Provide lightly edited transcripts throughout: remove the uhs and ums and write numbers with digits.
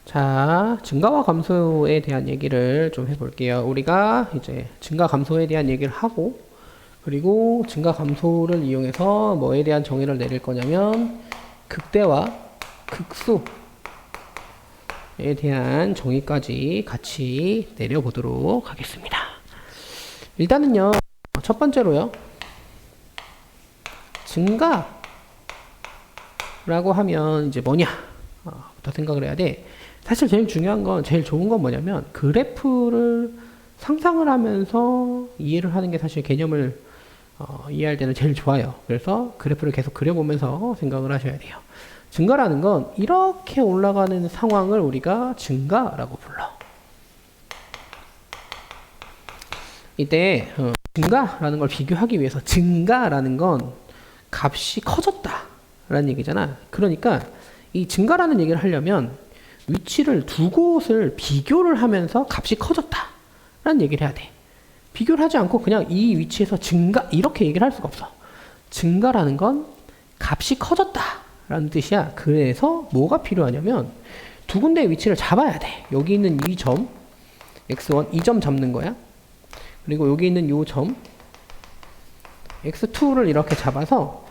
자, 증가와 감소에 대한 얘기를 좀 해볼게요. 우리가 이제 증가 감소에 대한 얘기를 하고, 그리고 증가 감소를 이용해서 뭐에 대한 정의를 내릴 거냐면 극대와 극수에 대한 정의까지 같이 내려보도록 하겠습니다. 일단은요, 첫 번째로요, 증가라고 하면 이제 뭐냐 부터 생각을 해야 돼. 사실 제일 중요한 건, 제일 좋은 건 뭐냐면 그래프를 상상을 하면서 이해를 하는 게 사실 개념을 이해할 때는 제일 좋아요. 그래서 그래프를 계속 그려보면서 생각을 하셔야 돼요. 증가라는 건 이렇게 올라가는 상황을 우리가 증가라고 불러. 이때 증가라는 걸 비교하기 위해서, 증가라는 건 값이 커졌다 라는 얘기잖아. 그러니까 이 증가라는 얘기를 하려면 위치를 두 곳을 비교를 하면서 값이 커졌다 라는 얘기를 해야 돼. 비교를 하지 않고 그냥 이 위치에서 증가 이렇게 얘기를 할 수가 없어. 증가라는 건 값이 커졌다 라는 뜻이야. 그래서 뭐가 필요하냐면 두 군데의 위치를 잡아야 돼. 여기 있는 이 점 x1 이 점 잡는 거야. 그리고 여기 있는 이 점 x2를 이렇게 잡아서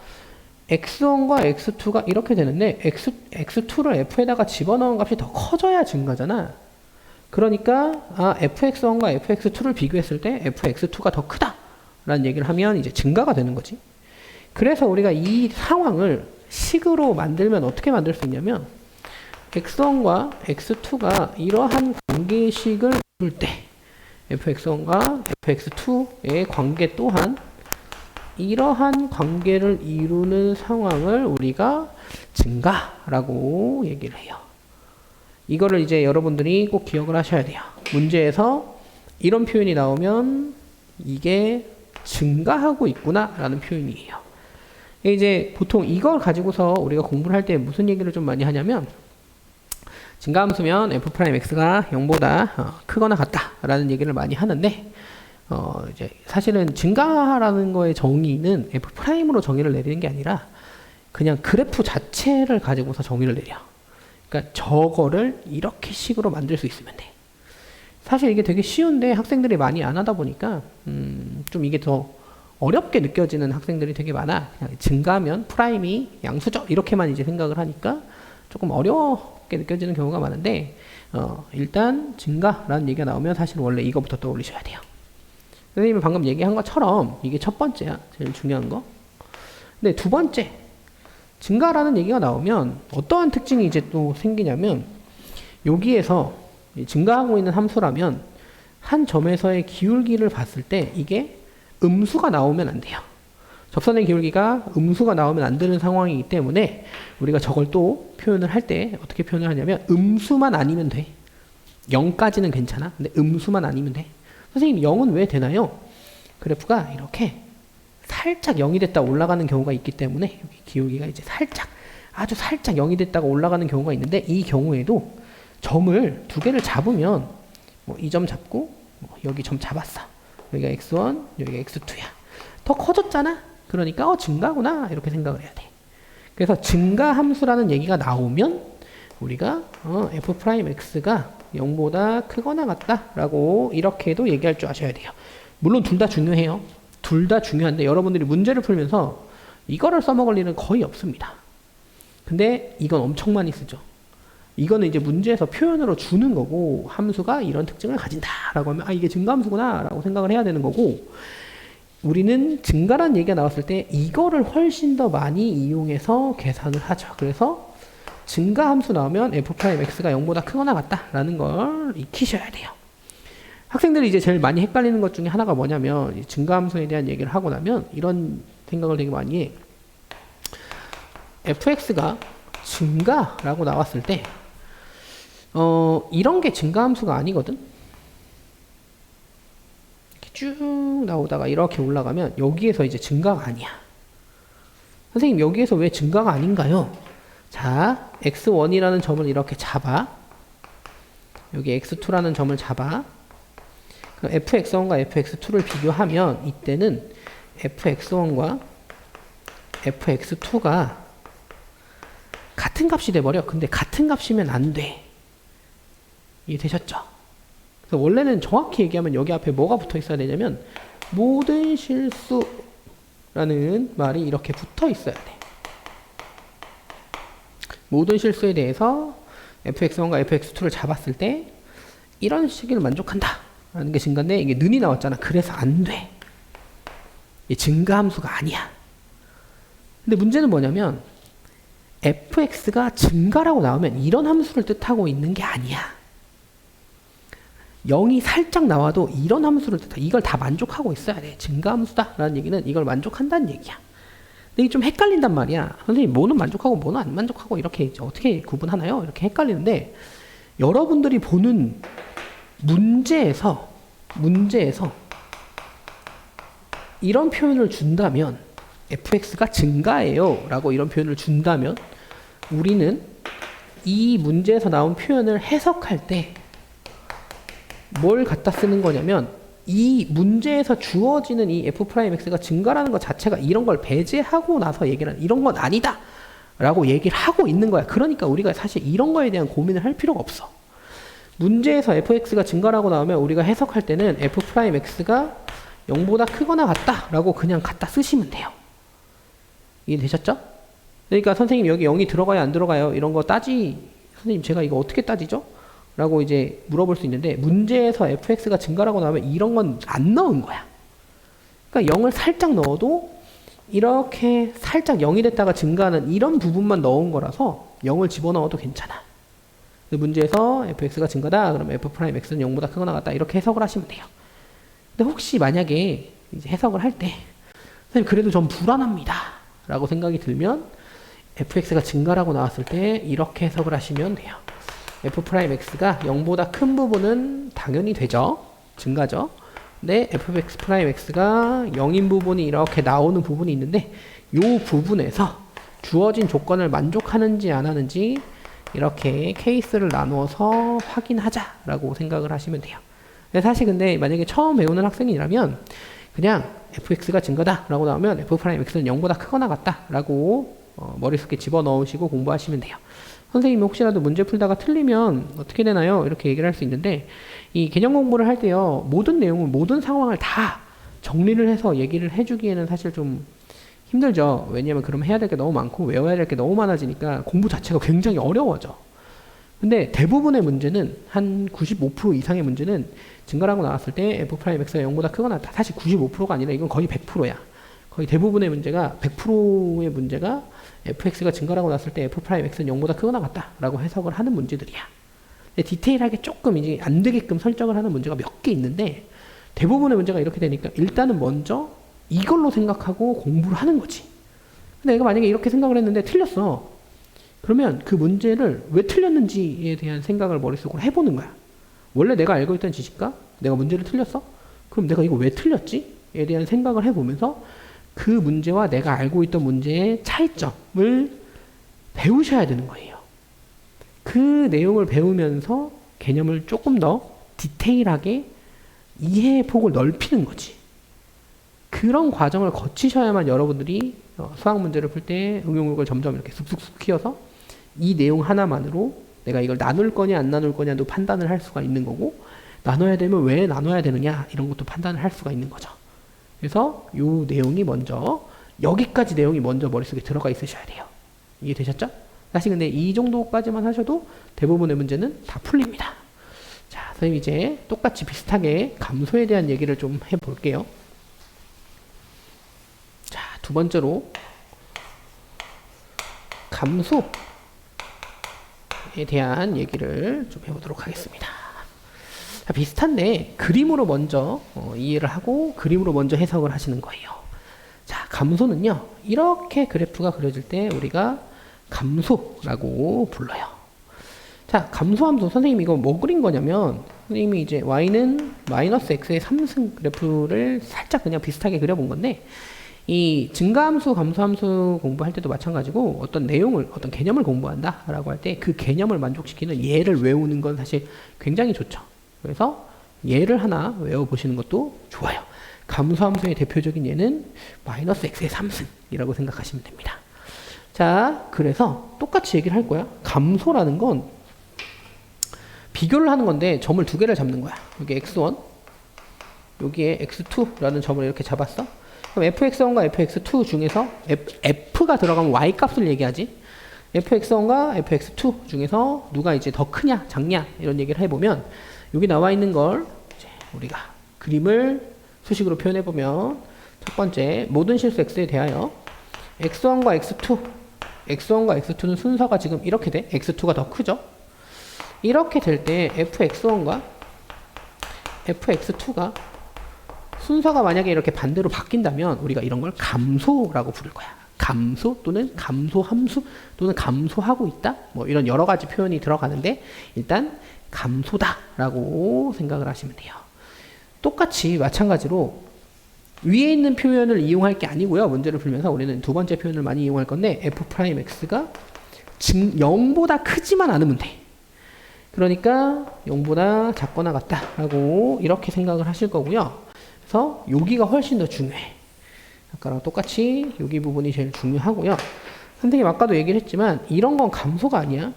x1과 x2가 이렇게 되는데 x2를 f에다가 집어넣은 값이 더 커져야 증가잖아. 그러니까 fx1과 fx2를 비교했을 때 fx2가 더 크다 라는 얘기를 하면 이제 증가가 되는 거지. 그래서 우리가 이 상황을 식으로 만들면 어떻게 만들 수 있냐면 x1과 x2가 이러한 관계식을 이룰 때 fx1과 fx2의 관계 또한 이러한 관계를 이루는 상황을 우리가 증가라고 얘기를 해요. 이거를 이제 여러분들이 꼭 기억을 하셔야 돼요. 문제에서 이런 표현이 나오면 이게 증가하고 있구나 라는 표현이에요. 이제 보통 이걸 가지고서 우리가 공부를 할 때 무슨 얘기를 좀 많이 하냐면 증가함수면 f'x가 0보다 크거나 같다 라는 얘기를 많이 하는데 이제 사실은 증가라는 거의 정의는 f'으로 정의를 내리는 게 아니라 그냥 그래프 자체를 가지고서 정의를 내려. 그러니까 저거를 이렇게 식으로 만들 수 있으면 돼. 사실 이게 되게 쉬운데 학생들이 많이 안 하다 보니까 좀 이게 더 어렵게 느껴지는 학생들이 되게 많아. 그냥 증가하면 프라임이 양수죠 이렇게만 이제 생각을 하니까 조금 어렵게 느껴지는 경우가 많은데 일단 증가라는 얘기가 나오면 사실 원래 이거부터 떠올리셔야 돼요. 선생님이 방금 얘기한 것처럼 이게 첫 번째야. 제일 중요한 거. 근데 두 번째, 증가라는 얘기가 나오면 어떠한 특징이 이제 또 생기냐면 여기에서 증가하고 있는 함수라면 한 점에서의 기울기를 봤을 때 이게 음수가 나오면 안 돼요. 접선의 기울기가 음수가 나오면 안 되는 상황이기 때문에 우리가 저걸 또 표현을 할 때 어떻게 표현을 하냐면 음수만 아니면 돼. 0까지는 괜찮아. 근데 음수만 아니면 돼. 선생님 0은 왜 되나요? 그래프가 이렇게 살짝 0이 됐다 올라가는 경우가 있기 때문에 여기 기울기가 이제 살짝 아주 살짝 0이 됐다가 올라가는 경우가 있는데 이 경우에도 점을 두 개를 잡으면 뭐 이 점 잡고 뭐 여기 점 잡았어. 여기가 x1 여기가 x2야. 더 커졌잖아. 그러니까 증가구나 이렇게 생각을 해야 돼. 그래서 증가 함수라는 얘기가 나오면 우리가 f'x가 0보다 크거나 같다라고 이렇게도 얘기할 줄 아셔야 돼요. 물론 둘 다 중요해요. 둘 다 중요한데 여러분들이 문제를 풀면서 이거를 써먹을 일은 거의 없습니다. 근데 이건 엄청 많이 쓰죠. 이거는 이제 문제에서 표현으로 주는 거고 함수가 이런 특징을 가진다라고 하면 이게 증가함수구나 라고 생각을 해야 되는 거고 우리는 증가라는 얘기가 나왔을 때 이거를 훨씬 더 많이 이용해서 계산을 하죠. 그래서 증가함수 나오면 f'x가 0보다 크거나 같다라는 걸 익히셔야 돼요. 학생들이 이제 제일 많이 헷갈리는 것 중에 하나가 뭐냐면 증가함수에 대한 얘기를 하고 나면 이런 생각을 되게 많이 해. fx가 증가라고 나왔을 때 이런 게 증가함수가 아니거든. 이렇게 쭉 나오다가 이렇게 올라가면 여기에서 이제 증가가 아니야. 선생님 여기에서 왜 증가가 아닌가요? 자, x1이라는 점을 이렇게 잡아. 여기 x2라는 점을 잡아. fx1과 fx2를 비교하면 이때는 fx1과 fx2가 같은 값이 돼버려. 근데 같은 값이면 안 돼. 이해되셨죠? 그래서 원래는 정확히 얘기하면 여기 앞에 뭐가 붙어 있어야 되냐면 모든 실수라는 말이 이렇게 붙어 있어야 돼. 모든 실수에 대해서 fx1과 fx2를 잡았을 때 이런 식을 만족한다 라는 게 증가인데 이게 는이 나왔잖아. 그래서 안 돼. 이게 증가함수가 아니야. 근데 문제는 뭐냐면 fx가 증가라고 나오면 이런 함수를 뜻하고 있는 게 아니야. 0이 살짝 나와도 이런 함수를 뜻하고 이걸 다 만족하고 있어야 돼. 증가함수다 라는 얘기는 이걸 만족한다는 얘기야. 근데 이게 좀 헷갈린단 말이야. 선생님 뭐는 만족하고 뭐는 안 만족하고 이렇게 이제 어떻게 구분하나요? 이렇게 헷갈리는데 여러분들이 보는 문제에서 이런 표현을 준다면 fx가 증가해요 라고 이런 표현을 준다면 우리는 이 문제에서 나온 표현을 해석할 때 뭘 갖다 쓰는 거냐면 이 문제에서 주어지는 이 f'x가 증가라는 것 자체가 이런 걸 배제하고 나서 얘기를 하는 이런 건 아니다 라고 얘기를 하고 있는 거야. 그러니까 우리가 사실 이런 거에 대한 고민을 할 필요가 없어. 문제에서 fx가 증가라고 나오면 우리가 해석할 때는 f'x가 0보다 크거나 같다 라고 그냥 갖다 쓰시면 돼요. 이해되셨죠? 그러니까 선생님 여기 0이 들어가요 안 들어가요 이런 거 선생님 제가 이거 어떻게 따지죠? 라고 이제 물어볼 수 있는데 문제에서 fx가 증가라고 나오면 이런 건 안 넣은 거야. 그러니까 0을 살짝 넣어도 이렇게 살짝 0이 됐다가 증가하는 이런 부분만 넣은 거라서 0을 집어넣어도 괜찮아. 문제에서 fx가 증가다 그러면 f'x는 0보다 크거나 같다 이렇게 해석을 하시면 돼요. 근데 혹시 만약에 이제 해석을 할 때 선생님 그래도 전 불안합니다 라고 생각이 들면 fx가 증가라고 나왔을 때 이렇게 해석을 하시면 돼요. f'x가 0보다 큰 부분은 당연히 되죠. 증가죠. 근데 fx'가 0인 부분이 이렇게 나오는 부분이 있는데 이 부분에서 주어진 조건을 만족하는지 안 하는지 이렇게 케이스를 나누어서 확인하자라고 생각을 하시면 돼요. 사실 근데 만약에 처음 배우는 학생이라면 그냥 fx가 증가다 라고 나오면 f'x는 0보다 크거나 같다 라고 머릿속에 집어넣으시고 공부하시면 돼요. 선생님이 혹시라도 문제 풀다가 틀리면 어떻게 되나요? 이렇게 얘기를 할 수 있는데 이 개념 공부를 할 때요 모든 내용을 모든 상황을 다 정리를 해서 얘기를 해주기에는 사실 좀 힘들죠. 왜냐면 그러면 해야 될 게 너무 많고 외워야 될 게 너무 많아지니까 공부 자체가 굉장히 어려워져. 근데 대부분의 문제는 한 95% 이상의 문제는 증가라고 나왔을 때 f'x가 0보다 크거나 같다. 사실 95%가 아니라 이건 거의 100%야. 거의 대부분의 문제가 100%의 문제가 fx가 증가라고 나왔을 때 f'x는 0보다 크거나 같다 라고 해석을 하는 문제들이야. 근데 디테일하게 조금 이제 안 되게끔 설정을 하는 문제가 몇 개 있는데 대부분의 문제가 이렇게 되니까 일단은 먼저 이걸로 생각하고 공부를 하는 거지. 근데 내가 만약에 이렇게 생각을 했는데 틀렸어. 그러면 그 문제를 왜 틀렸는지에 대한 생각을 머릿속으로 해보는 거야. 원래 내가 알고 있던 지식과 내가 문제를 틀렸어? 그럼 내가 이거 왜 틀렸지? 에 대한 생각을 해보면서 그 문제와 내가 알고 있던 문제의 차이점을 배우셔야 되는 거예요. 그 내용을 배우면서 개념을 조금 더 디테일하게 이해의 폭을 넓히는 거지. 그런 과정을 거치셔야만 여러분들이 수학 문제를 풀 때 응용력을 점점 이렇게 쑥쑥쑥 키워서 이 내용 하나만으로 내가 이걸 나눌 거냐 안 나눌 거냐도 판단을 할 수가 있는 거고 나눠야 되면 왜 나눠야 되느냐 이런 것도 판단을 할 수가 있는 거죠. 그래서 이 내용이 먼저 여기까지 내용이 먼저 머릿속에 들어가 있으셔야 돼요. 이해되셨죠? 사실 근데 이 정도까지만 하셔도 대부분의 문제는 다 풀립니다. 자, 선생님 이제 똑같이 비슷하게 감소에 대한 얘기를 좀 해볼게요. 자, 두 번째로 감소에 대한 얘기를 좀 해보도록 하겠습니다. 자, 비슷한데 그림으로 먼저 이해를 하고 그림으로 먼저 해석을 하시는 거예요. 자, 감소는요 이렇게 그래프가 그려질 때 우리가 감소라고 불러요. 자, 감소함수 선생님 이거 뭐 그린 거냐면 선생님이 이제 y는 마이너스 x의 3승 그래프를 살짝 그냥 비슷하게 그려본 건데 이 증가함수, 감소함수 공부할 때도 마찬가지고 어떤 내용을, 어떤 개념을 공부한다 라고 할 때 그 개념을 만족시키는 예를 외우는 건 사실 굉장히 좋죠. 그래서 예를 하나 외워보시는 것도 좋아요. 감소함수의 대표적인 예는 마이너스 x의 3승이라고 생각하시면 됩니다. 자, 그래서 똑같이 얘기를 할 거야. 감소라는 건 비교를 하는 건데 점을 두 개를 잡는 거야. 여기 x1, 여기에 x2라는 점을 이렇게 잡았어. 그럼 fx1과 fx2 중에서 f가 들어가면 y 값을 얘기하지. fx1과 fx2 중에서 누가 이제 더 크냐 작냐 이런 얘기를 해보면 여기 나와 있는 걸 이제 우리가 그림을 수식으로 표현해 보면 첫 번째 모든 실수 x에 대하여 x1과 x2는 순서가 지금 이렇게 돼. x2가 더 크죠. 이렇게 될 때 fx1과 fx2가 순서가 만약에 이렇게 반대로 바뀐다면 우리가 이런 걸 감소라고 부를 거야. 감소 또는 감소함수 또는 감소하고 있다. 뭐 이런 여러 가지 표현이 들어가는데 일단 감소다라고 생각을 하시면 돼요. 똑같이 마찬가지로 위에 있는 표현을 이용할 게 아니고요. 문제를 풀면서 우리는 두 번째 표현을 많이 이용할 건데 f'x가 0보다 크지만 않으면 돼. 그러니까 0보다 작거나 같다라고 이렇게 생각을 하실 거고요. 그래서 여기가 훨씬 더 중요해. 아까랑 똑같이 여기 부분이 제일 중요하고요. 선생님 아까도 얘기를 했지만 이런 건 감소가 아니야.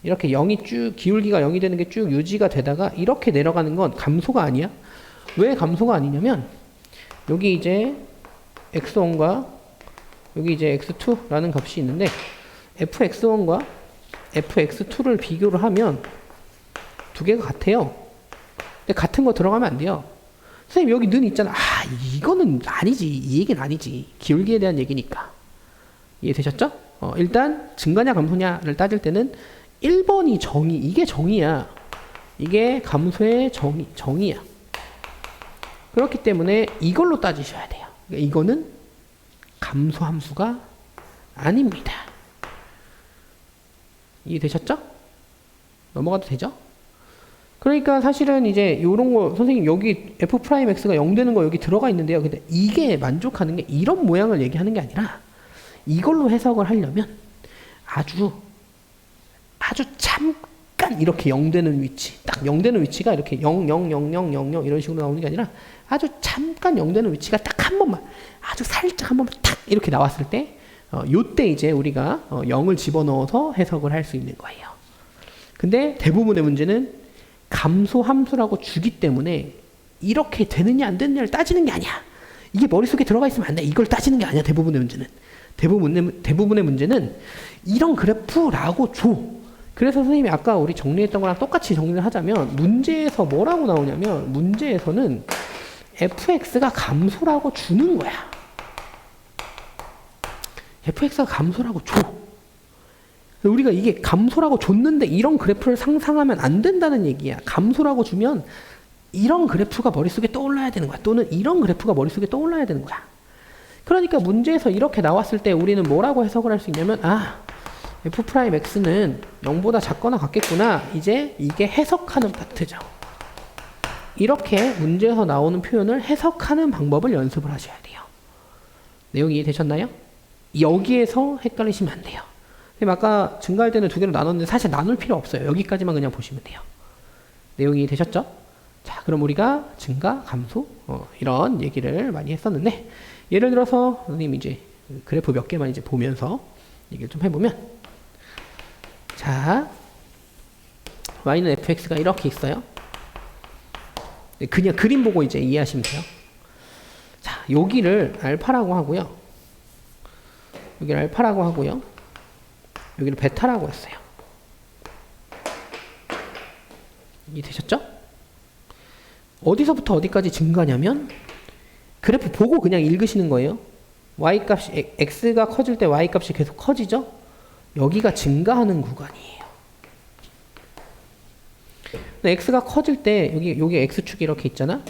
이렇게 0이 쭉 기울기가 0이 되는 게 쭉 유지가 되다가 이렇게 내려가는 건 감소가 아니야. 왜 감소가 아니냐면 여기 이제 x1과 여기 이제 x2라는 값이 있는데 fx1과 fx2를 비교를 하면 두 개가 같아요. 근데 같은 거 들어가면 안 돼요. 선생님 여기 는 있잖아. 이거는 아니지. 이 얘기는 아니지. 기울기에 대한 얘기니까. 이해되셨죠? 일단 증가냐 감소냐를 따질 때는 1번이 정의, 이게 정의야. 이게 감소의 정의야. 그렇기 때문에 이걸로 따지셔야 돼요. 그러니까 이거는 감소함수가 아닙니다. 이해되셨죠? 넘어가도 되죠? 그러니까 사실은 이제 요런 거 선생님 여기 f'x가 0 되는 거 여기 들어가 있는데요. 근데 이게 만족하는 게 이런 모양을 얘기하는 게 아니라 이걸로 해석을 하려면 아주 잠깐 이렇게 0 되는 위치, 딱 0 되는 위치가 이렇게 0, 0, 0, 0, 0, 0 이런 식으로 나오는 게 아니라 아주 잠깐 0 되는 위치가 딱 한 번만, 아주 살짝 한 번만 탁 이렇게 나왔을 때 요때 이제 우리가 0을 집어넣어서 해석을 할 수 있는 거예요. 근데 대부분의 문제는 감소함수라고 주기 때문에 이렇게 되느냐 안 되느냐를 따지는 게 아니야. 이게 머릿속에 들어가 있으면 안 돼. 이걸 따지는 게 아니야. 대부분의 문제는. 대부분의 문제는 이런 그래프라고 줘. 그래서 선생님이 아까 우리 정리했던 거랑 똑같이 정리를 하자면 문제에서 뭐라고 나오냐면 문제에서는 fx가 감소라고 주는 거야. fx가 감소라고 줘. 우리가 이게 감소라고 줬는데 이런 그래프를 상상하면 안 된다는 얘기야. 감소라고 주면 이런 그래프가 머릿속에 떠올라야 되는 거야. 또는 이런 그래프가 머릿속에 떠올라야 되는 거야. 그러니까 문제에서 이렇게 나왔을 때 우리는 뭐라고 해석을 할 수 있냐면 f'x는 0보다 작거나 같겠구나. 이제 이게 해석하는 파트죠. 이렇게 문제에서 나오는 표현을 해석하는 방법을 연습을 하셔야 돼요. 내용 이해되셨나요? 여기에서 헷갈리시면 안 돼요. 아까 증가할 때는 두 개로 나눴는데 사실 나눌 필요 없어요. 여기까지만 그냥 보시면 돼요. 내용이 되셨죠? 자, 그럼 우리가 증가, 감소 이런 얘기를 많이 했었는데 예를 들어서 선생님 이제 그래프 몇 개만 이제 보면서 얘기를 좀 해보면 자, y는 fx가 이렇게 있어요. 그냥 그림 보고 이제 이해하시면 돼요. 자, 여기를 알파라고 하고요. 여기를 알파라고 하고요. 여기를 베타라고 했어요. 이해되셨죠? 어디서부터 어디까지 증가냐면 그래프 보고 그냥 읽으시는 거예요. y값이 x가 커질 때 y값이 계속 커지죠? 여기가 증가하는 구간이에요. x가 커질 때 여기 x축이 이렇게 있잖아.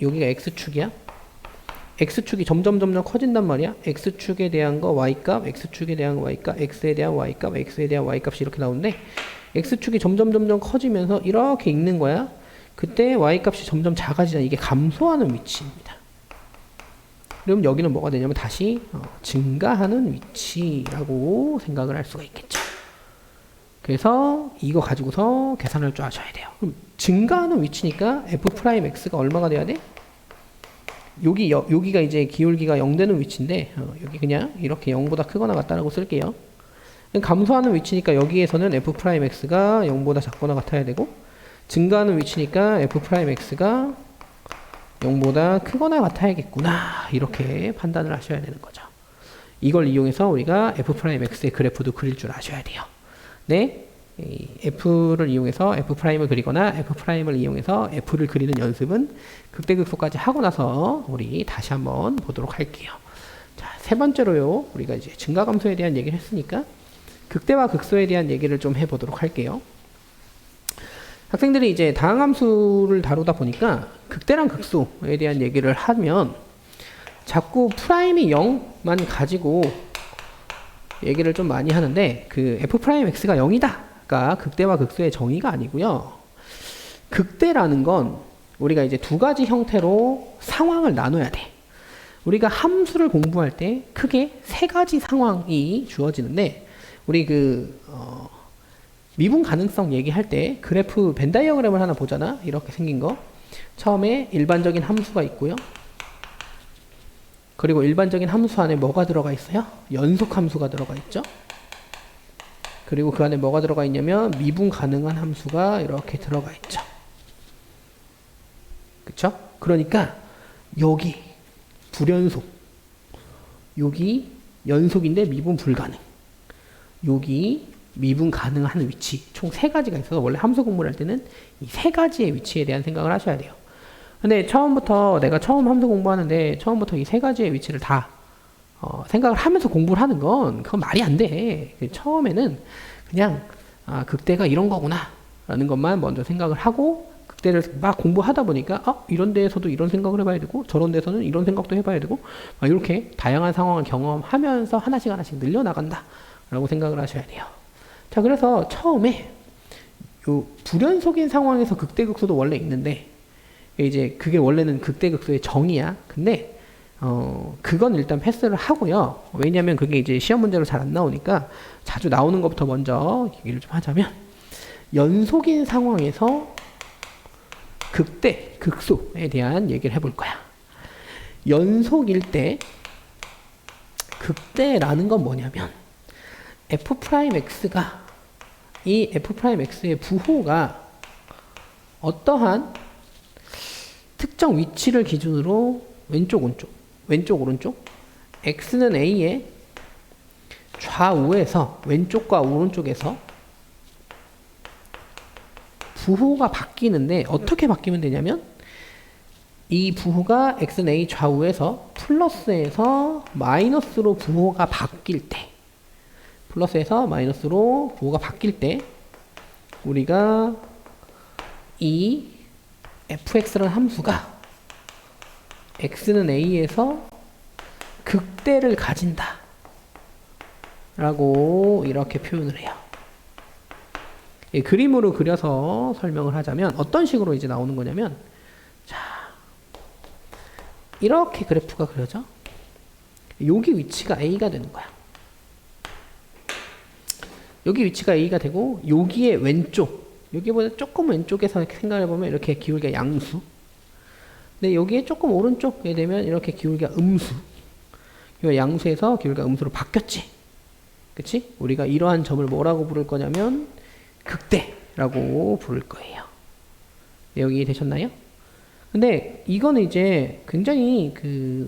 여기가 x축이야. x축이 점점 커진단 말이야. x축에 대한 거 y값, x축에 대한 y값, x에 대한 y값, x에 대한 y값이 이렇게 나오는데 x축이 점점 커지면서 이렇게 읽는 거야. 그때 y값이 점점 작아지잖아. 이게 감소하는 위치입니다. 그럼 여기는 뭐가 되냐면 다시 증가하는 위치라고 생각을 할 수가 있겠죠. 그래서 이거 가지고서 계산을 좀 하셔야 돼요. 그럼 증가하는 위치니까 f'x가 얼마가 돼야 돼? 여기가 이제 기울기가 0 되는 위치인데 여기 그냥 이렇게 0보다 크거나 같다라고 쓸게요. 감소하는 위치니까 여기에서는 f'x가 0보다 작거나 같아야 되고, 증가하는 위치니까 f'x가 0보다 크거나 같아야겠구나. 이렇게 판단을 하셔야 되는 거죠. 이걸 이용해서 우리가 f'x의 그래프도 그릴 줄 아셔야 돼요. 네, 이 f를 이용해서 f'을 그리거나 f'을 이용해서 f를 그리는 연습은 극대극소까지 하고 나서 우리 다시 한번 보도록 할게요. 자, 세 번째로요. 우리가 이제 증가감소에 대한 얘기를 했으니까 극대와 극소에 대한 얘기를 좀 해보도록 할게요. 학생들이 이제 다항함수를 다루다 보니까 극대랑 극소에 대한 얘기를 하면 자꾸 프라임이 0만 가지고 얘기를 좀 많이 하는데, 그 f'x가 0이다가 극대와 극소의 정의가 아니고요. 극대라는 건 우리가 이제 두 가지 형태로 상황을 나눠야 돼. 우리가 함수를 공부할 때 크게 세 가지 상황이 주어지는데, 우리 미분 가능성 얘기할 때 그래프 벤 다이어그램을 하나 보잖아. 이렇게 생긴 거. 처음에 일반적인 함수가 있고요. 그리고 일반적인 함수 안에 뭐가 들어가 있어요? 연속 함수가 들어가 있죠. 그리고 그 안에 뭐가 들어가 있냐면 미분 가능한 함수가 이렇게 들어가 있죠. 그쵸? 그러니까 여기 불연속, 여기 연속인데 미분 불가능, 여기 미분 가능한 위치, 총 세 가지가 있어서 원래 함수 공부를 할 때는 이 세 가지의 위치에 대한 생각을 하셔야 돼요. 근데 처음부터 내가 처음 함수 공부하는데 처음부터 이 세 가지의 위치를 다 생각을 하면서 공부를 하는 건 그건 말이 안 돼. 처음에는 그냥 극대가 이런 거구나 라는 것만 먼저 생각을 하고, 극대를 막 공부하다 보니까 이런 데에서도 이런 생각을 해봐야 되고 저런 데서는 이런 생각도 해봐야 되고 막 이렇게 다양한 상황을 경험하면서 하나씩 하나씩 늘려나간다 라고 생각을 하셔야 돼요. 자, 그래서 처음에 요 불연속인 상황에서 극대극소도 원래 있는데, 이제 그게 원래는 극대극소의 정의야. 근데 그건 일단 패스를 하고요. 왜냐면 그게 이제 시험 문제로 잘 안 나오니까 자주 나오는 것부터 먼저 얘기를 좀 하자면, 연속인 상황에서 극대, 극소에 대한 얘기를 해볼 거야. 연속일 때 극대라는 건 뭐냐면 f'x가 이 f'x의 부호가 어떠한 특정 위치를 기준으로 왼쪽 오른쪽 x는 a의 좌우에서 왼쪽과 오른쪽에서 부호가 바뀌는데, 어떻게 바뀌면 되냐면 이 부호가 x는 a 좌우에서 플러스에서 마이너스로 부호가 바뀔 때, 플러스에서 마이너스로 부호가 바뀔 때 우리가 이 fx라는 함수가 x는 a에서 극대를 가진다 라고 이렇게 표현을 해요. 그림으로 그려서 설명을 하자면 어떤 식으로 이제 나오는 거냐면, 자, 이렇게 그래프가 그려져. 여기 위치가 a가 되는 거야. 여기 위치가 a가 되고, 여기에 왼쪽, 여기보다 조금 왼쪽에서 이렇게 생각을 해보면 이렇게 기울기가 양수. 근데 여기에 조금 오른쪽에 되면 이렇게 기울기가 음수. 양수에서 기울기가 음수로 바뀌었지. 그치? 우리가 이러한 점을 뭐라고 부를 거냐면 극대라고 부를 거예요. 여기 되셨나요? 근데 이거는 이제 굉장히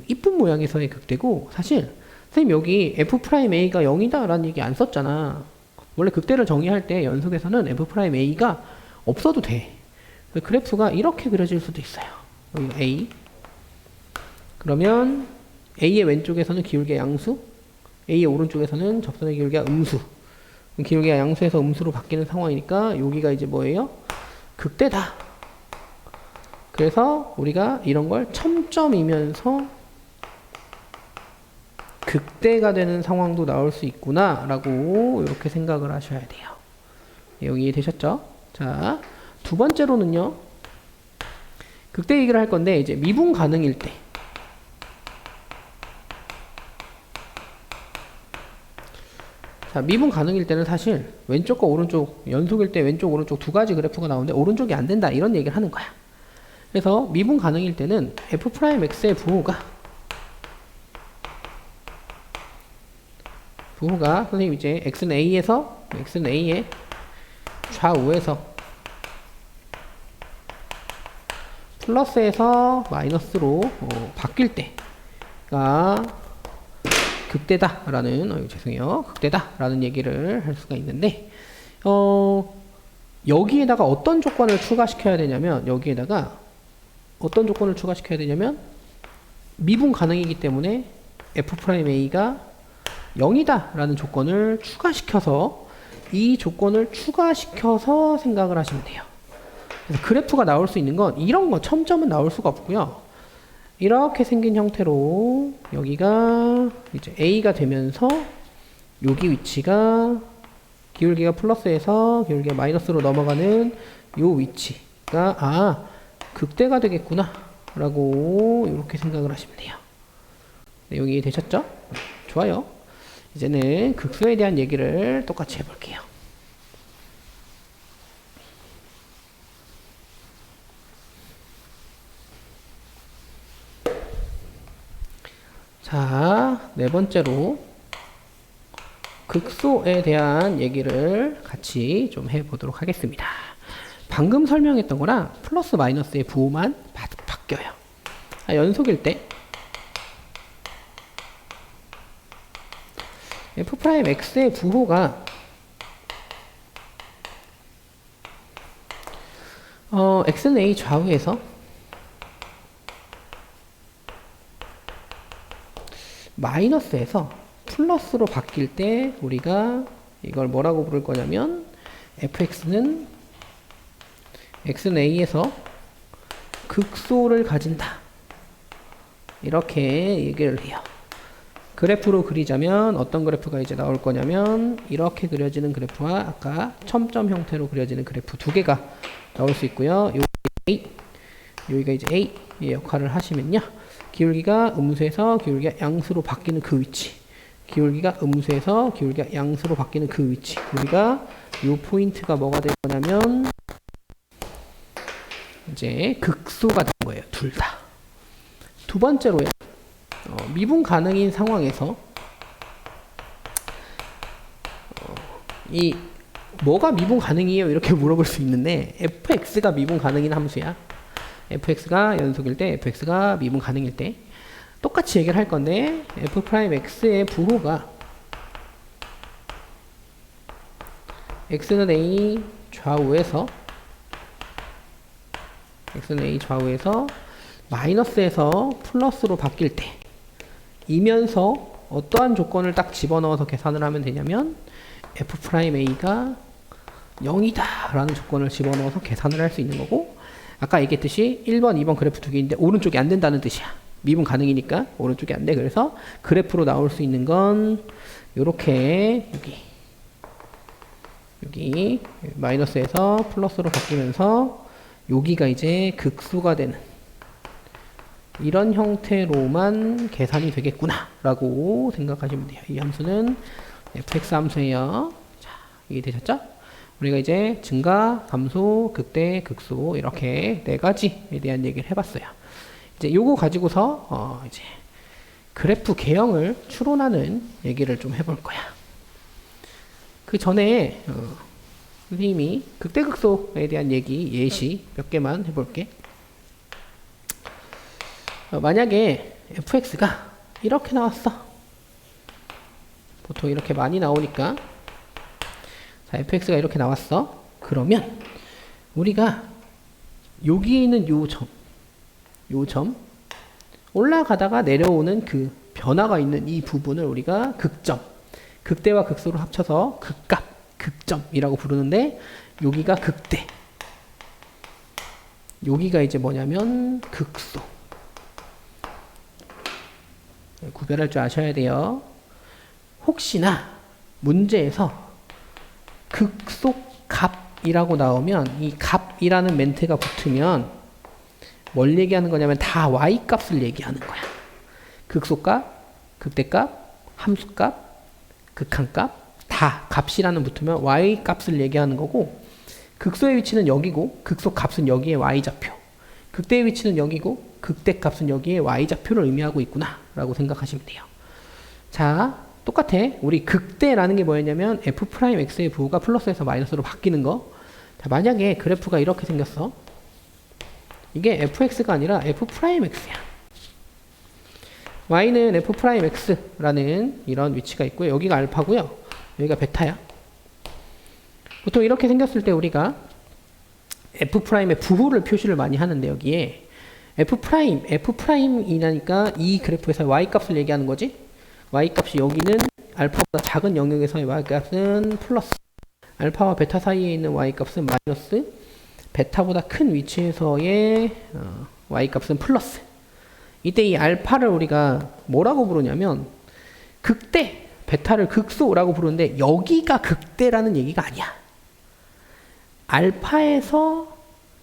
이쁜 모양에서의 극대고, 사실 선생님 여기 f'a가 0이다 라는 얘기 안 썼잖아. 원래 극대를 정의할 때 연속에서는 f'a가 없어도 돼. 그래프가 이렇게 그려질 수도 있어요. 여기 a. 그러면 a의 왼쪽에서는 기울기가 양수, a의 오른쪽에서는 접선의 기울기가 음수. 기울기가 양수에서 음수로 바뀌는 상황이니까 여기가 이제 뭐예요? 극대다. 그래서 우리가 이런 걸 첨점이면서 극대가 되는 상황도 나올 수 있구나 라고 이렇게 생각을 하셔야 돼요. 여기 되셨죠? 자, 두 번째로는요, 극대 얘기를 할 건데 이제 미분 가능일 때, 자, 미분 가능일 때는 사실 왼쪽과 오른쪽 연속일 때 왼쪽 오른쪽 두 가지 그래프가 나오는데 오른쪽이 안 된다 이런 얘기를 하는 거야. 그래서 미분 가능일 때는 f'x의 부호가 부호가 선생님 이제 x는 a의 좌우에서 플러스에서 마이너스로 바뀔 때가 극대다라는 극대다라는 얘기를 할 수가 있는데 여기에다가 어떤 조건을 추가시켜야 되냐면 미분 가능이기 때문에 f'a가 0이다 라는 조건을 추가시켜서 생각을 하시면 돼요. 그래서 그래프가 나올 수 있는 건 이런 거 첨점은 나올 수가 없고요. 이렇게 생긴 형태로 여기가 이제 a가 되면서 여기 위치가 기울기가 플러스에서 기울기가 마이너스로 넘어가는 요 위치가 극대가 되겠구나 라고 이렇게 생각을 하시면 돼요. 네, 여기 되셨죠? 좋아요. 이제는 극소에 대한 얘기를 똑같이 해볼게요. 자, 네 번째로 극소에 대한 얘기를 같이 좀 해보도록 하겠습니다. 방금 설명했던 거랑 플러스 마이너스의 부호만 바뀌어요. 연속일 때 f'x의 부호가 x는 a 좌우에서 마이너스에서 플러스로 바뀔 때 우리가 이걸 뭐라고 부를 거냐면 fx는 x는 a에서 극소를 가진다 이렇게 얘기를 해요. 그래프로 그리자면 어떤 그래프가 이제 나올 거냐면 이렇게 그려지는 그래프와 아까 첨점 형태로 그려지는 그래프 두 개가 나올 수 있고요. 여기가 이제 A의 역할을 하시면요. 기울기가 음수에서 기울기가 양수로 바뀌는 그 위치. 기울기가 음수에서 기울기가 양수로 바뀌는 그 위치. 우리가 이 포인트가 뭐가 될 거냐면 이제 극소가 된 거예요. 둘 다. 두 번째로요. 미분 가능인 상황에서 뭐가 미분 가능이에요? 이렇게 물어볼 수 있는데 fx가 미분 가능인 함수야. fx가 연속일 때, fx가 미분 가능일 때 똑같이 얘기를 할 건데 f'x의 부호가 x는 a 좌우에서 마이너스에서 플러스로 바뀔 때 이면서 어떠한 조건을 딱 집어넣어서 계산을 하면 되냐면 f'a가 0이다 라는 조건을 집어넣어서 계산을 할 수 있는 거고 아까 얘기했듯이 1번, 2번 그래프 두 개인데 오른쪽이 안 된다는 뜻이야. 미분 가능이니까 오른쪽이 안 돼. 그래서 그래프로 나올 수 있는 건 요렇게 여기 마이너스에서 플러스로 바뀌면서 여기가 이제 극수가 되는 이런 형태로만 계산이 되겠구나 라고 생각하시면 돼요. 이 함수는 fx 함수예요. 자, 이게 되셨죠? 우리가 이제 증가, 감소, 극대, 극소 이렇게 네 가지에 대한 얘기를 해봤어요. 이제 요거 가지고서 이제 그래프 개형을 추론하는 얘기를 좀 해볼 거야. 그 전에 선생님이 극대, 극소에 대한 얘기 예시 몇 개만 해볼게. 만약에 fx가 이렇게 나왔어. 보통 이렇게 많이 나오니까 자, fx가 이렇게 나왔어. 그러면 우리가 여기에 있는 요 점 올라가다가 내려오는 그 변화가 있는 이 부분을 우리가 극점, 극대와 극소를 합쳐서 극값, 극점이라고 부르는데 여기가 극대, 여기가 이제 뭐냐면 극소. 구별할 줄 아셔야 돼요. 혹시나 문제에서 극소값이라고 나오면 이 값이라는 멘트가 붙으면 뭘 얘기하는 거냐면 다 y값을 얘기하는 거야. 극소값, 극대값, 함수값, 극한값 다 값이라는 붙으면 y값을 얘기하는 거고 극소의 위치는 여기고 극소값은 여기에 y좌표, 극대의 위치는 여기고 극대값은 여기에 y좌표를 의미하고 있구나 라고 생각하시면 돼요. 자, 똑같아. 우리 극대라는 게 뭐였냐면 f'x의 부호가 플러스에서 마이너스로 바뀌는 거. 자, 만약에 그래프가 이렇게 생겼어. 이게 fx가 아니라 f'x야. y는 f'x라는 이런 위치가 있고요. 여기가 알파고요. 여기가 베타야. 보통 이렇게 생겼을 때 우리가 f'의 부호를 표시를 많이 하는데 여기에 f'이라니까 이 그래프에서 y값을 얘기하는 거지. y값이 여기는 알파보다 작은 영역에서의 y값은 플러스, 알파와 베타 사이에 있는 y값은 마이너스, 베타보다 큰 위치에서의 y값은 플러스. 이때 이 알파를 우리가 뭐라고 부르냐면 극대, 베타를 극소라고 부르는데 여기가 극대라는 얘기가 아니야. 알파에서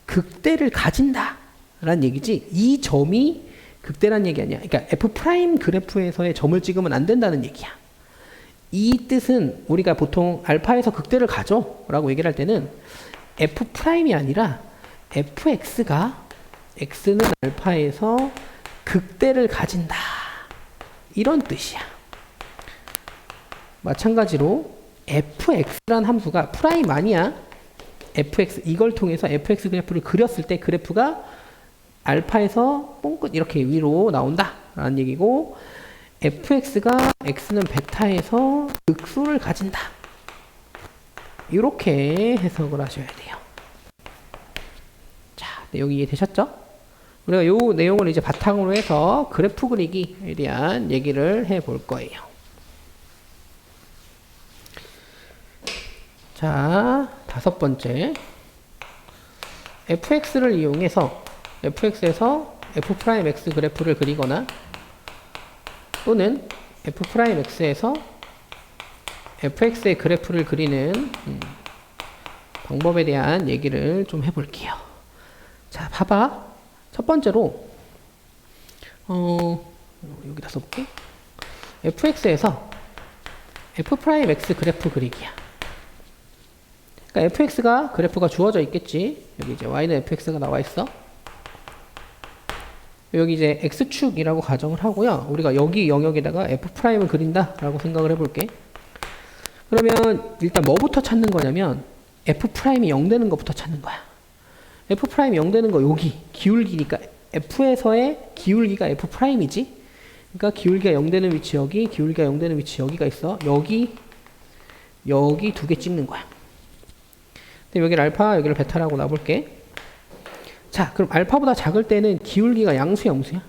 극대를 가진다 라는 얘기지, 이 점이 극대라는 얘기 아니야. 그러니까 f' 그래프에서의 점을 찍으면 안 된다는 얘기야. 이 뜻은 우리가 보통 알파에서 극대를 가져 라고 얘기를 할 때는 f'이 아니라 fx가, x는 알파에서 극대를 가진다 이런 뜻이야. 마찬가지로 fx라는 함수가 프라임 아니야. fx, 이걸 통해서 fx 그래프를 그렸을 때 그래프가 알파에서 뽕끝 이렇게 위로 나온다 라는 얘기고, fx가 x는 베타에서 극수를 가진다, 이렇게 해석을 하셔야 돼요. 자, 내용이 이해되셨죠? 우리가 요 내용을 이제 바탕으로 해서 그래프 그리기에 대한 얘기를 해볼 거예요. 자, 다섯 번째, fx를 이용해서 fx에서 f'x 그래프를 그리거나 또는 f'x에서 fx의 그래프를 그리는 방법에 대한 얘기를 좀 해볼게요. 자, 봐봐. 첫 번째로 여기다 써볼게. fx에서 f'x 그래프 그리기야. 그러니까 fx가 그래프가 주어져 있겠지. 여기 이제 y는 fx가 나와 있어. 여기 이제 x축이라고 가정을 하고요. 우리가 여기 영역에다가 f'을 그린다 라고 생각을 해볼게. 그러면 일단 뭐부터 찾는 거냐면 f'이 0 되는 것부터 찾는 거야. f'이 0 되는 거, 여기 기울기니까 f에서의 기울기가 f'이지. 그러니까 기울기가 0 되는 위치 여기, 기울기가 0 되는 위치 여기가 있어. 여기 두 개 찍는 거야. 근데 여기를 알파, 여기를 베타라고 놔볼게. 자, 그럼 알파보다 작을 때는 기울기가 양수야, 음수야?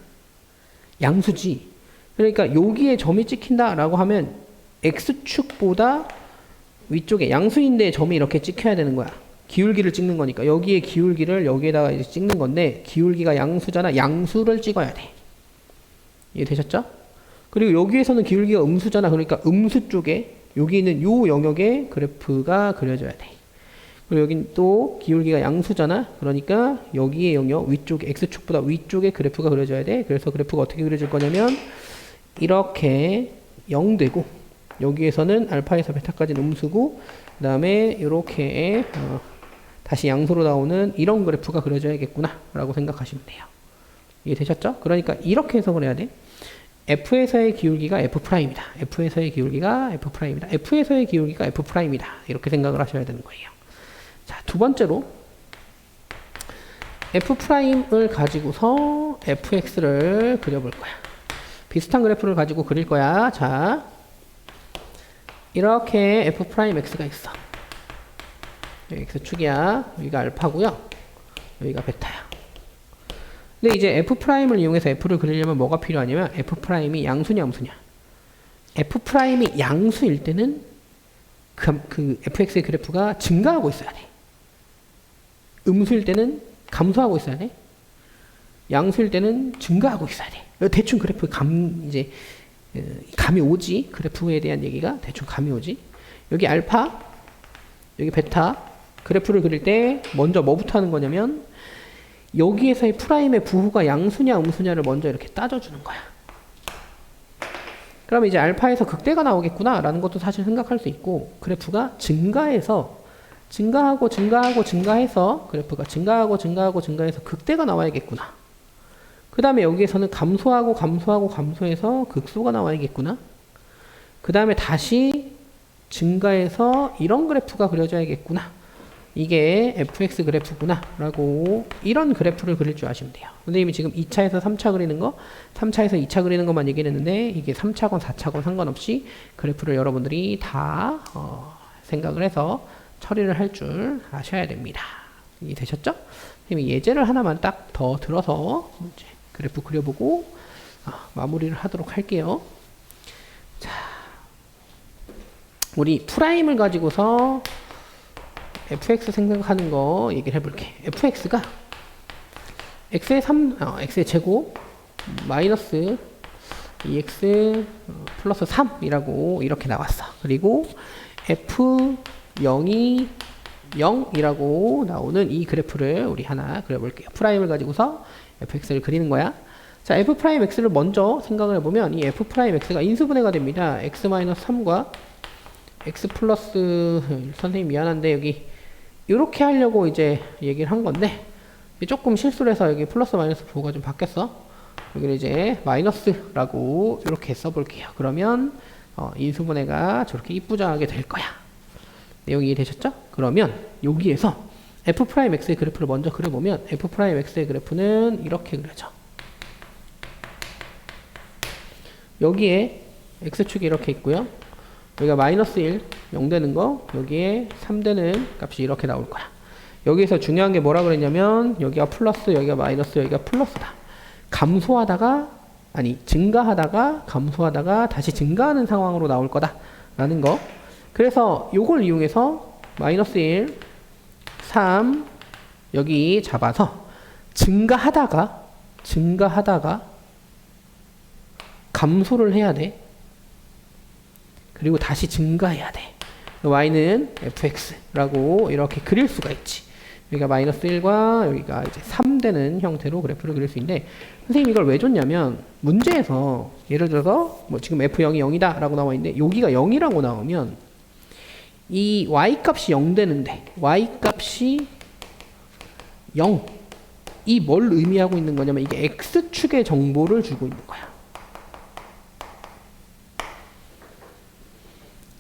양수지. 그러니까 여기에 점이 찍힌다 라고 하면 x축보다 위쪽에, 양수인데 점이 이렇게 찍혀야 되는 거야. 기울기를 찍는 거니까 여기에 기울기를 여기에다가 이제 찍는 건데, 기울기가 양수잖아. 양수를 찍어야 돼. 이해되셨죠? 그리고 여기에서는 기울기가 음수잖아. 그러니까 음수 쪽에 여기 있는 요 영역에 그래프가 그려져야 돼. 그리고 여긴 또 기울기가 양수잖아. 그러니까 여기의 영역 위쪽에, x축보다 위쪽에 그래프가 그려져야 돼. 그래서 그래프가 어떻게 그려질 거냐면 이렇게 0 되고, 여기에서는 알파에서 베타까지는 음수고, 그 다음에 이렇게 다시 양수로 나오는 이런 그래프가 그려져야겠구나 라고 생각하시면 돼요. 이해되셨죠? 그러니까 이렇게 해석을 해야 돼. f에서의 기울기가 f'이다. f에서의 기울기가 f'이다. f에서의 기울기가 f'이다. 이렇게 생각을 하셔야 되는 거예요. 자, 두 번째로 f'을 가지고서 fx를 그려볼 거야. 비슷한 그래프를 가지고 그릴 거야. 자, 이렇게 f'x가 있어. 여기 x축이야. 여기가 알파고요. 여기가 베타야. 근데 이제 f'을 이용해서 f를 그리려면 뭐가 필요하냐면 f'이 양수냐 음수냐. f'이 양수일 때는 그 fx의 그래프가 증가하고 있어야 돼. 음수일 때는 감소하고 있어야 돼. 양수일 때는 증가하고 있어야 돼. 대충 그래프 감이 오지. 그래프에 대한 얘기가 대충 감이 오지. 여기 알파, 여기 베타 그래프를 그릴 때 먼저 뭐부터 하는 거냐면 여기에서의 프라임의 부호가 양수냐 음수냐를 먼저 이렇게 따져주는 거야. 그럼 이제 알파에서 극대가 나오겠구나 라는 것도 사실 생각할 수 있고, 그래프가 증가해서 증가해서 그래프가 증가해서 극대가 나와야겠구나. 그 다음에 여기에서는 감소해서 극소가 나와야겠구나. 그 다음에 다시 증가해서 이런 그래프가 그려져야겠구나. 이게 fx 그래프구나 라고 이런 그래프를 그릴 줄 아시면 돼요. 선생님이 지금 2차에서 3차 그리는 거, 3차에서 2차 그리는 것만 얘기를 했는데 이게 3차건 4차건 상관없이 그래프를 여러분들이 다 생각을 해서 처리를 할 줄 아셔야 됩니다. 이해되셨죠? 선생님이 예제를 하나만 딱 더 들어서 이제 그래프 그려보고 마무리를 하도록 할게요. 자, 우리 프라임을 가지고서 fx 생각하는 거 얘기를 해볼게. fx가 x의 제곱 마이너스 2x 플러스 3이라고 이렇게 나왔어. 그리고 f0이 0이라고 나오는 이 그래프를 우리 하나 그려볼게요. 프라임을 가지고서 fx를 그리는 거야. 자, f 프라임 x를 먼저 생각을 해보면 이 f 프라임 x가 인수분해가 됩니다. x 마이너스 3과 x 플러스, 선생님 미안한데 여기 이렇게 하려고 이제 얘기를 한 건데 조금 실수를 해서 여기 플러스 마이너스 부호가 좀 바뀌었어. 여기를 이제 마이너스라고 이렇게 써볼게요. 그러면 인수분해가 저렇게 이쁘장하게 될 거야. 내용이 이해되셨죠? 그러면 여기에서 f'x의 그래프를 먼저 그려보면 f'x의 그래프는 이렇게 그려져. 여기에 x축이 이렇게 있고요. 여기가 마이너스 1, 0 되는 거, 여기에 3 되는 값이 이렇게 나올 거야. 여기에서 중요한 게 뭐라 그랬냐면 여기가 플러스, 여기가 마이너스, 여기가 플러스다. 증가하다가 감소하다가 다시 증가하는 상황으로 나올 거다 라는 거. 그래서 요걸 이용해서 마이너스 1, 3 여기 잡아서 증가하다가 감소를 해야 돼. 그리고 다시 증가해야 돼. y는 fx라고 이렇게 그릴 수가 있지. 여기가 마이너스 1과 여기가 이제 3 되는 형태로 그래프를 그릴 수 있는데, 선생님이 이걸 왜 줬냐면 문제에서 예를 들어서 뭐 지금 f0이 0이다 라고 나와 있는데 여기가 0이라고 나오면 이 y값이 0 되는데 y값이 0, 이 뭘 의미하고 있는 거냐면 이게 x축의 정보를 주고 있는 거야.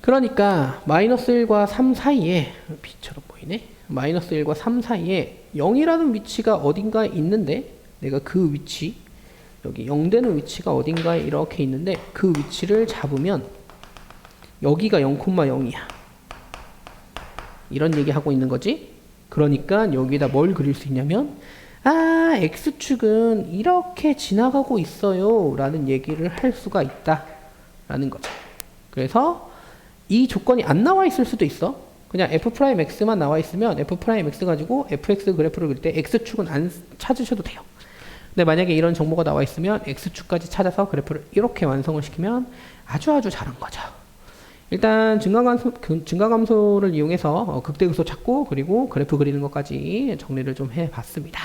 그러니까 마이너스 1과 3 사이에, B처럼 보이네. 마이너스 1과 3 사이에 0이라는 위치가 어딘가에 있는데, 내가 그 위치, 여기 0 되는 위치가 어딘가에 이렇게 있는데 그 위치를 잡으면 여기가 0,0이야. 이런 얘기 하고 있는 거지. 그러니까 여기다 뭘 그릴 수 있냐면 x축은 이렇게 지나가고 있어요 라는 얘기를 할 수가 있다 라는 거죠. 그래서 이 조건이 안 나와 있을 수도 있어. 그냥 f'x만 나와 있으면 f'x 가지고 fx 그래프를 그릴 때 x축은 안 찾으셔도 돼요. 근데 만약에 이런 정보가 나와 있으면 x축까지 찾아서 그래프를 이렇게 완성을 시키면 아주 잘한 거죠. 일단 증가감소를 이용해서 극대극소 찾고 그리고 그래프 그리는 것까지 정리를 좀 해봤습니다.